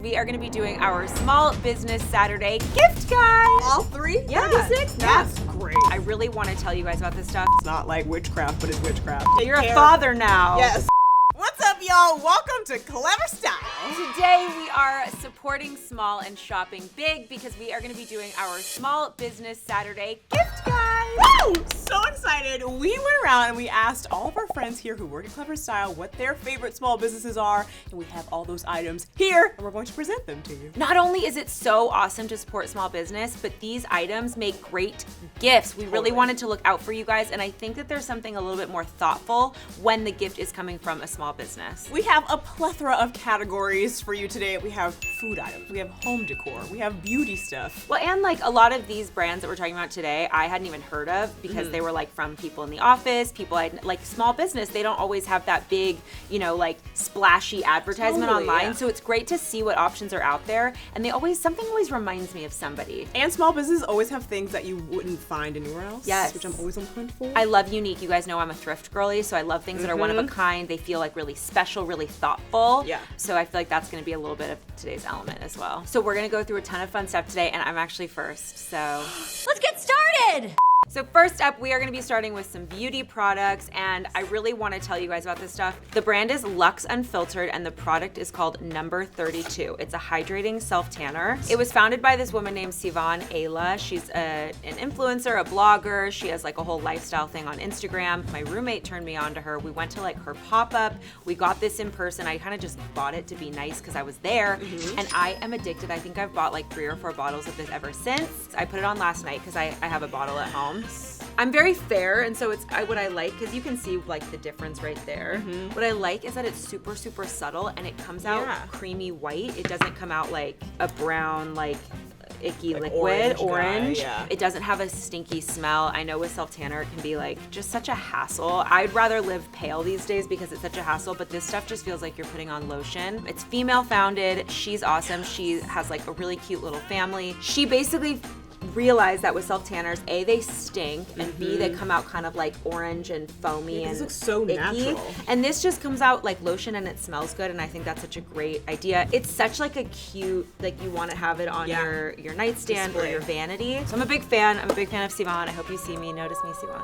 We are going to be doing our Small Business Saturday gift guide. All three? Yeah. 36? That's great. I really want to tell you guys about this stuff. It's not like witchcraft, but it's witchcraft. You're a father now. Yes. What's up, y'all? Welcome to Clevver Style. Today we are supporting small and shopping big because we are going to be doing our Small Business Saturday gift guide. Woo! So excited. We went around and we asked all of our friends here who work at Clevver Style what their favorite small businesses are, and we have all those items here, and we're going to present them to you. Not only is it so awesome to support small business, but these items make great gifts. We really wanted to look out for you guys, and I think that there's something a little bit more thoughtful when the gift is coming from a small business. We have a plethora of categories for you today. We have food items, we have home decor, we have beauty stuff. Well, and like a lot of these brands that we're talking about today, I hadn't even heard of because they were like from people in the office, people like small business. They don't always have that big, you know, like splashy advertisement online. Yeah. So it's great to see what options are out there. And something always reminds me of somebody. And small businesses always have things that you wouldn't find anywhere else. Yes. Which I'm always on the hunt for. I love unique. You guys know I'm a thrift girly, so I love things that are one of a kind. They feel like really special, really thoughtful. Yeah. So I feel like that's going to be a little bit of today's element as well. So we're going to go through a ton of fun stuff today, and I'm actually first. So let's get started! So first up, we are going to be starting with some beauty products, and I really want to tell you guys about this stuff. The brand is Luxe Unfiltered, and the product is called Number 32. It's a hydrating self-tanner. It was founded by this woman named Sivan Ayla. She's an influencer, a blogger. She has like a whole lifestyle thing on Instagram. My roommate turned me on to her. We went to like her pop-up. We got this in person. I kind of just bought it to be nice because I was there, and I am addicted. I think I've bought like 3 or 4 bottles of this ever since. I put it on last night because I have a bottle at home. I'm very fair, and so it's what I like, because you can see like the difference right there. What I like is that it's super, super subtle, and it comes out creamy white. It doesn't come out like a brown, like icky like liquid, orange. Yeah. It doesn't have a stinky smell. I know with self-tanner it can be like just such a hassle. I'd rather live pale these days because it's such a hassle, but this stuff just feels like you're putting on lotion. It's female founded. She's awesome. She has like a really cute little family. She basically realize that with self-tanners, A, they stink, and B, they come out kind of like orange and foamy and this looks so icky. natural. And this just comes out like lotion, and it smells good, and I think that's such a great idea. It's such like a cute, like you want to have it on your nightstand or your vanity. So I'm a big fan. I'm a big fan of Sivan. I hope you see me. Notice me, Sivan.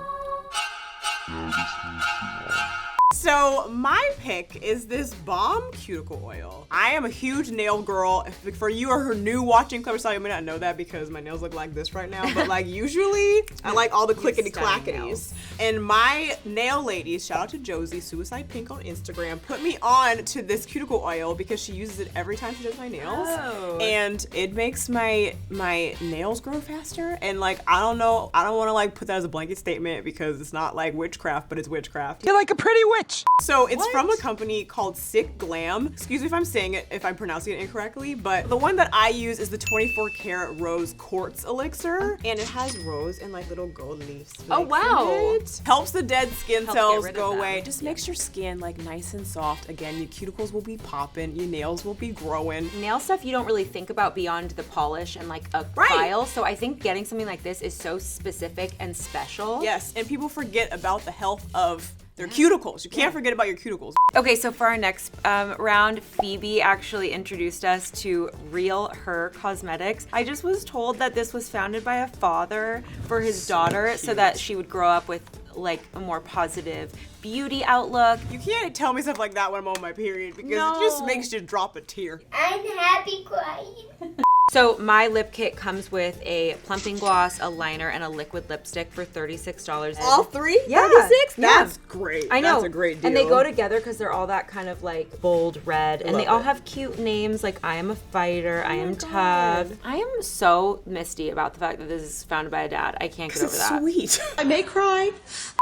So my pick is this Balm Cuticle Oil. I am a huge nail girl. For you who are new watching Clevver Style, you may not know that because my nails look like this right now, but like usually I like all the clickety clackities. And my nail ladies, shout out to Josie, Suicide Pink on Instagram, put me on to this cuticle oil because she uses it every time she does my nails. Oh. And it makes my nails grow faster. And like, I don't know, I don't want to like put that as a blanket statement because it's not like witchcraft, but it's witchcraft. You're like a pretty witch. So it's from a company called Sick Glam. Excuse me if I'm saying it, if I'm pronouncing it incorrectly, but the one that I use is the 24 karat rose quartz elixir, and it has rose and like little gold leaves. Oh, wow. It helps the dead skin cells rid go of away. them. Just makes your skin like nice and soft. Again, your cuticles will be popping, your nails will be growing. Nail stuff you don't really think about beyond the polish and like a file. So I think getting something like this is so specific and special. Yes, and people forget about the health of their cuticles. You can't forget about your cuticles. Okay, so for our next round, Phoebe actually introduced us to Real Her Cosmetics. I just was told that this was founded by a father for his daughter so that she would grow up with like a more positive beauty outlook. You can't tell me stuff like that when I'm on my period because it just makes you drop a tear. I'm happy crying. So my lip kit comes with a plumping gloss, a liner, and a liquid lipstick for $36. All 3? Yeah. 36? Yeah. That's great. I know. That's a great deal. And they go together because they're all that kind of like bold red. And they all have cute names like I am a fighter, I am tough. I am so misty about the fact that this is founded by a dad. I can't get over that. Sweet. I may cry.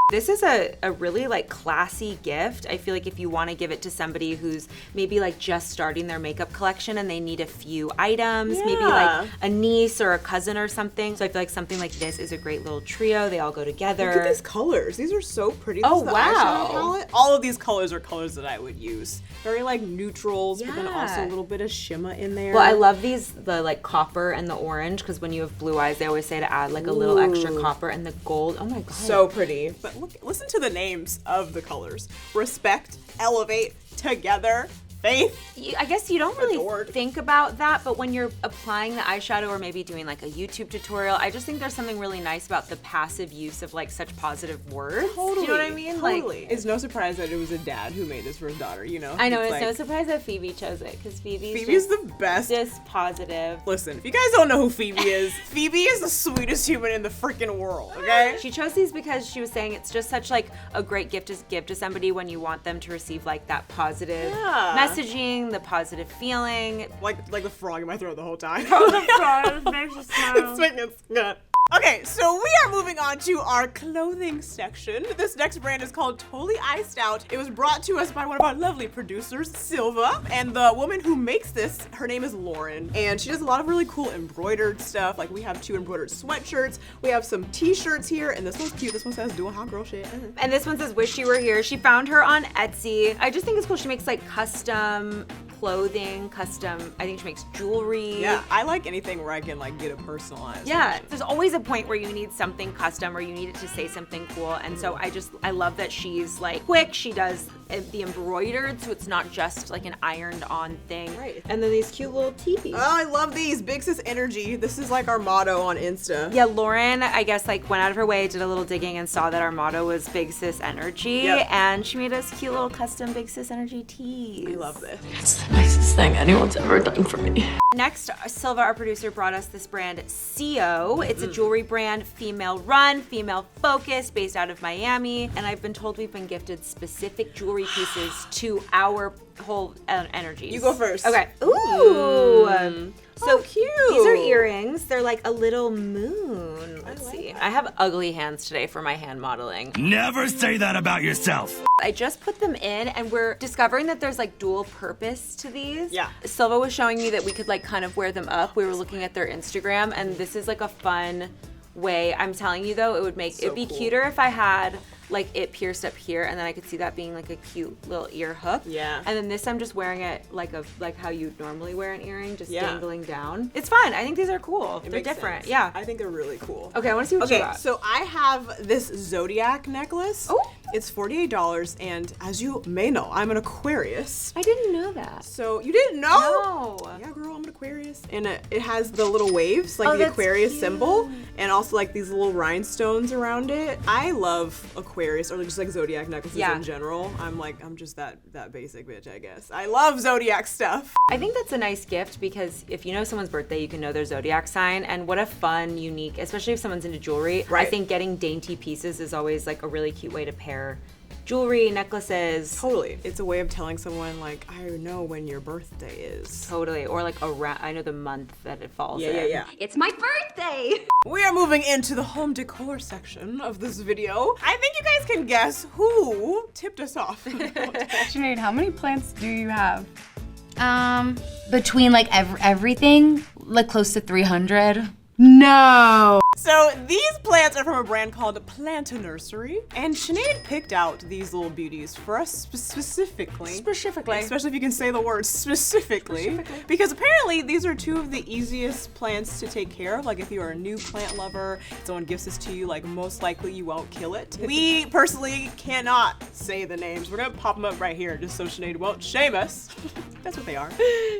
This is a really like classy gift. I feel like if you want to give it to somebody who's maybe like just starting their makeup collection and they need a few items, maybe like a niece or a cousin or something. So I feel like something like this is a great little trio. They all go together. Look at these colors. These are so pretty. Oh, This is the wow. eyeshadow palette. All of these colors are colors that I would use. Very like neutrals, but then also a little bit of shimmer in there. Well, I love the like copper and the orange because when you have blue eyes, they always say to add like a little extra copper, and the gold. Oh my god. So pretty. But look, listen to the names of the colors. Respect, Elevate, Together, faith. I guess you don't really Adored. think about that, but when you're applying the eyeshadow or maybe doing like a YouTube tutorial, I just think there's something really nice about the passive use of like such positive words. Totally. Do you know what I mean? Totally. Like, It's no surprise that it was a dad who made this for his daughter, you know? I know, it's like, no surprise that Phoebe chose it, because Phoebe's the best. just positive. Listen, if you guys don't know who Phoebe is, Phoebe is the sweetest human in the freaking world, okay? She chose these because she was saying it's just such like a great gift to give to somebody when you want them to receive like that positive messaging, the positive feeling. Like the frog in my throat the whole time. It makes you smile. It's making it good. Okay, so we are moving on to our clothing section. This next brand is called Totally Iced Out. It was brought to us by one of our lovely producers, Silva, and the woman who makes this, her name is Lauren, and she does a lot of really cool embroidered stuff. Like we have 2 embroidered sweatshirts, we have some t-shirts here, and this one's cute. This one says doing hot girl shit. And this one says, wish you were here. She found her on Etsy. I just think it's cool. She makes like custom clothing, I think she makes jewelry. Yeah, I like anything where I can like get a personalized Yeah, version. there's always a point where you need something custom or you need it to say something cool. And so I love that she's like quick. She does the embroidered, so it's not just like an ironed on thing. Right. And then these cute little tees. Oh, I love these. Big Sis Energy. This is like our motto on Insta. Yeah, Lauren, I guess, like went out of her way, did a little digging, and saw that our motto was Big Sis Energy. Yep. And she made us cute little custom Big Sis Energy tees. I love this. It's the nicest thing anyone's ever done for me. Next, Silva, our producer, brought us this brand, CO. It's a jewelry brand, female run, female focused, based out of Miami. And I've been told we've been gifted specific jewelry pieces to our whole energies. You go first. Okay. Ooh. So cute. These are earrings. They're like a little moon. Let's see. I have ugly hands today for my hand modeling. Never say that about yourself. I just put them in and we're discovering that there's like dual purpose to these. Yeah. Silva was showing me that we could like kind of wear them up. We were looking at their Instagram and this is like a fun way. I'm telling you though, it'd be cool. cuter if I had like it pierced up here and then I could see that being like a cute little ear hook. Yeah. And then this I'm just wearing it like how you'd normally wear an earring, just Yeah. dangling down. It's fun. I think these are cool. It They're makes different. sense. Yeah. I think they're really cool. Okay, I want to see what you Okay, got. so I have this Zodiac necklace. Oh. It's $48, and as you may know, I'm an Aquarius. I didn't know that. So you didn't know? No. Yeah, girl, I'm an Aquarius. And it has the little waves, like Oh, the that's Aquarius cute. symbol, and also like these little rhinestones around it. I love Aquarius, or just like Zodiac necklaces Yeah. in general. I'm just that basic bitch, I guess. I love Zodiac stuff. I think that's a nice gift because if you know someone's birthday, you can know their Zodiac sign. And what a fun, unique, especially if someone's into jewelry. Right. I think getting dainty pieces is always like a really cute way to pair jewelry, necklaces. Totally. It's a way of telling someone, like, I know when your birthday is. Totally. Or like around, I know the month that it falls in. Yeah. It's my birthday! We are moving into the home decor section of this video. I think you guys can guess who tipped us off. Sinead, how many plants do you have? Between like everything, like close to 300. No. So these plants are from a brand called Plant Nursery, and Sinead picked out these little beauties for us specifically. Especially if you can say the word specifically. Because apparently these are 2 of the easiest plants to take care of. Like if you're a new plant lover, someone gives this to you, like most likely you won't kill it. We personally cannot say the names. We're gonna pop them up right here just so Sinead won't shame us. That's what they are.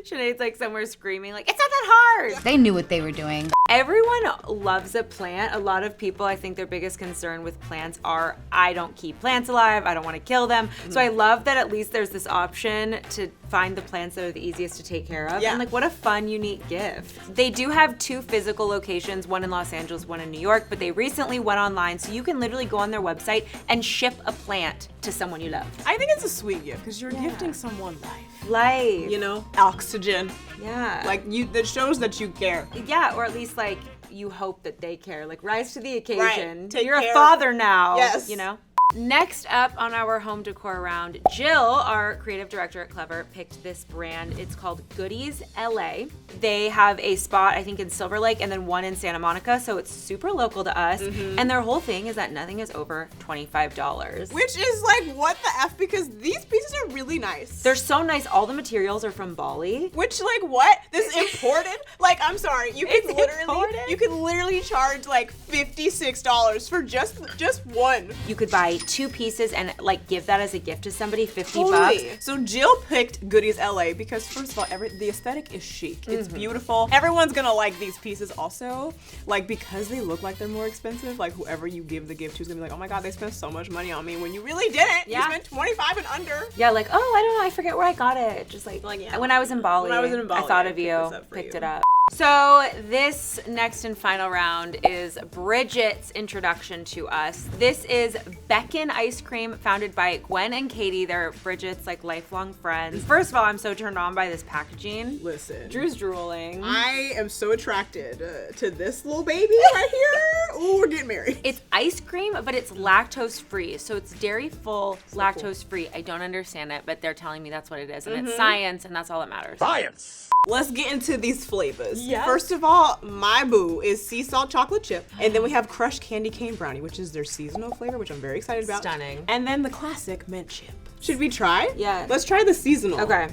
Sinead's like somewhere screaming like, it's not that hard. They knew what they were doing. Everyone loves a plant. A lot of people, I think their biggest concern with plants are, I don't keep plants alive, I don't want to kill them. So I love that at least there's this option to find the plants that are the easiest to take care of. Yeah. And like, what a fun, unique gift. They do have 2 physical locations, one in Los Angeles, one in New York, but they recently went online, so you can literally go on their website and ship a plant to someone you love. I think it's a sweet gift because you're gifting someone life. Life. You know, oxygen. Yeah. Like that shows that you care. Yeah, or at least like you hope that they care. Like rise to the occasion. Right. Take You're care. a father now. Yes. You know? Next up on our home decor round, Jill, our creative director at Clevver, picked this brand. It's called Goodies LA. They have a spot, I think, in Silver Lake and then one in Santa Monica, so it's super local to us. And their whole thing is that nothing is over $25. Which is like, what the F? Because these pieces are really nice. They're so nice. All the materials are from Bali. Which, like, what? This is imported? Like, I'm sorry. You can imported? literally charge like $56 for just one. You could buy get 2 pieces and like give that as a gift to somebody, 50 Totally. bucks. So Jill picked Goodies LA because first of all, the aesthetic is chic. It's beautiful. Everyone's gonna like these pieces also. Like because they look like they're more expensive, like whoever you give the gift to is gonna be like, oh my God, they spent so much money on me when you really didn't. Yeah. You spent 25 and under. Yeah, like, oh, I don't know, I forget where I got it. Just like yeah. when I was in Bali. When I was in Bali, I thought I of picked you, this up for picked you. it up. So this next and final round is Bridget's introduction to us. This is Beckon ice cream, founded by Gwen and Katie. They're Bridget's like lifelong friends. First of all, I'm so turned on by this packaging. Listen. Drew's drooling. I am so attracted to this little baby right here. Ooh, we're getting married. It's ice cream, but it's lactose free. So it's dairy full, lactose free. I don't understand it, but they're telling me that's what it is. And it's science, and that's all that matters. Science! Let's get into these flavors. Yes. First of all, my boo is sea salt chocolate chip. And then we have crushed candy cane brownie, which is their seasonal flavor, which I'm very excited about. Stunning. And then the classic mint chip. Should we try? Yeah. Let's try the seasonal. Okay.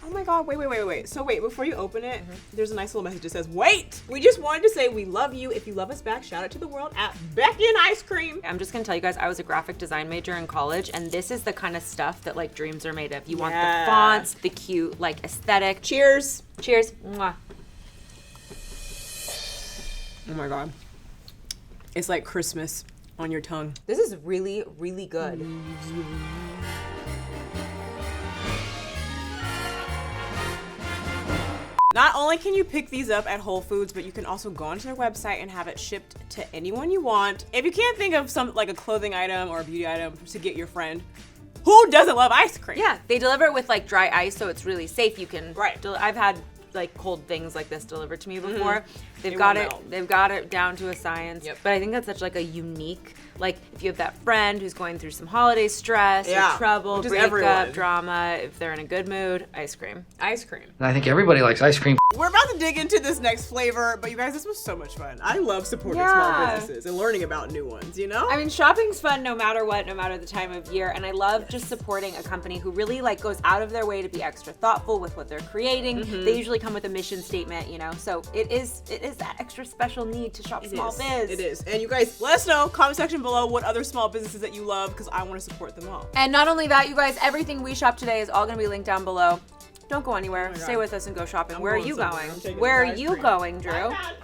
Oh my God, wait. So wait, before you open it, there's a nice little message that says, wait! We just wanted to say we love you. If you love us back, shout out to the world at Beckon Ice Cream. I'm just gonna tell you guys, I was a graphic design major in college, and this is the kind of stuff that like dreams are made of. You want the fonts, the cute like aesthetic. Cheers. Cheers. Mwah. Oh my God. It's like Christmas on your tongue. This is really, really good. Not only can you pick these up at Whole Foods, but you can also go onto their website and have it shipped to anyone you want. If you can't think of some like a clothing item or a beauty item to get your friend, who doesn't love ice cream? Yeah, they deliver it with like dry ice, so it's really safe. You can Right. I've had like cold things like this delivered to me before. They've It got won't it. melt. They've got it down to a science. Yep. But I think that's such like a unique. Like if you have that friend who's going through some holiday stress Yeah, or trouble, which is breakup, everyone. drama, if they're in a good mood, ice cream. Ice cream. I think everybody likes ice cream. We're about to dig into this next flavor, but you guys, this was so much fun. I love supporting small Yeah. businesses and learning about new ones, you know? I mean, shopping's fun no matter what, no matter the time of year, and I love just supporting a company who really like goes out of their way to be extra thoughtful with what they're creating. They usually come with a mission statement, you know, so it is that extra special need to shop small biz. It is. And you guys, let us know, comment section below, what other small businesses that you love, because I want to support them all. And not only that, you guys, everything we shop today is all going to be linked down below. Don't go anywhere. Oh my God. Stay with us and go shopping. I'm Where are going you somewhere. going? I'm taking Where are this ice you cream. going, Drew? Oh my God.